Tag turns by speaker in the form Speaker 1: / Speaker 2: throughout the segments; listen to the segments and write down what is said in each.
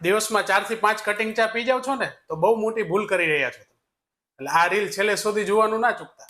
Speaker 1: દિવસમાં 4 થી 5 કટિંગ ચા પી જાવ છો ને તો બહુ મોટી ભૂલ કરી રહ્યા છો. એટલે આ રીલ છેલ્લે સુધી જોવાનું ના ચૂકતા.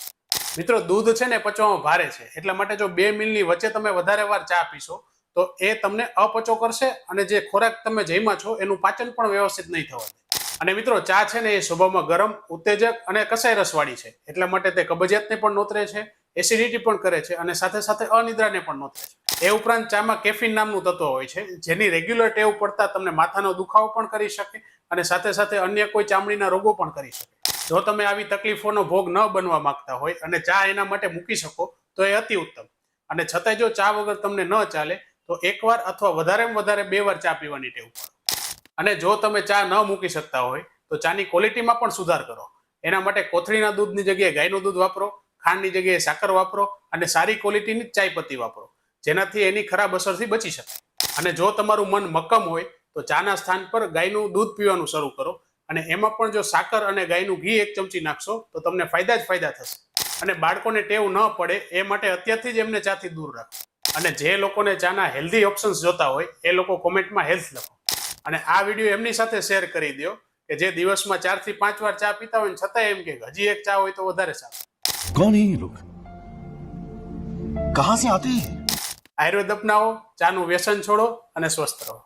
Speaker 1: મિત્રો, દૂધ છે ને પચવામાં ભારે છે, એટલા માટે જો 2 મીલની વચ્ચે તમે વધારે વાર ચા પીશો તો એ તમને અપચો કરશે અને જે ખોરાક તમે જમ્યા છો એનું પાચન પણ વ્યવસ્થિત નહીં થવા દે. અને મિત્રો, ચા છે ને એ સ્વભાવમાં ગરમ, ઉત્તેજક અને કસાય રસવાળી છે, એટલા માટે તે કબજિયાતને પણ નોતરે છે, એસિડિટી પણ કરે છે અને સાથે સાથે અનિદ્રાને પણ નોતરે છે. એ ઉપરાંત ચામાં કેફીન નામનું તત્વ હોય છે, જેની રેગ્યુલર ટેવ પડતા તમને માથાનો દુખાવો પણ કરી શકે અને સાથે સાથે અન્ય કોઈ ચામડીના રોગો પણ કરી શકે. જો તમે આવી તકલીફોનો ભોગ ન બનવા માંગતા હોય અને ચા એના માટે મૂકી શકો તો એ અતિ ઉત્તમ. અને છતાંય જો ચા વગર તમને ન ચાલે તો એકવાર અથવા વધારેમાં વધારે 2 વાર ચા પીવાની ટેવ પાડો. અને જો તમે ચા ન મૂકી શકતા હોય તો ચાની ક્વોલિટીમાં પણ સુધાર કરો. એના માટે કોથળીના દૂધની જગ્યાએ ગાયનું દૂધ વાપરો, ખાંડની જગ્યાએ સાકર વાપરો અને સારી ક્વોલિટીની જ ચાય પત્તી વાપરો, જેનાથી એની ખરાબ અસરથી બચી શકાય. અને જો તમારું મન મક્કમ હોય તો ચાના સ્થાન પર ગાયનું દૂધ પીવાનું શરૂ કરો અને એમાં પણ જો સાકર અને ગાયનું ઘી 1 ચમચી નાખશો તો તમને ફાયદા જ ફાયદા થશે. અને બાળકોને ટેવ ન પડે એ માટે અત્યારથી જ એમને ચાથી દૂર રાખો. અને જે લોકોને ચાના હેલ્ધી ઓપ્શન્સ જોતા હોય એ લોકો કોમેન્ટમાં હેલ્થ લખો. અને આ વિડીયો એમની સાથે શેર કરી દો કે જે દિવસમાં 4 થી 5 વાર ચા પીતા હોય ને છતાં એમ કે હજી એક ચા હોય તો વધારે સારું.
Speaker 2: कौन है ये लोग? कहां से आते हैं?
Speaker 1: આયુર્વેદ અપનાવો, ચાનું વ્યસન છોડો અને સ્વસ્થ રહો.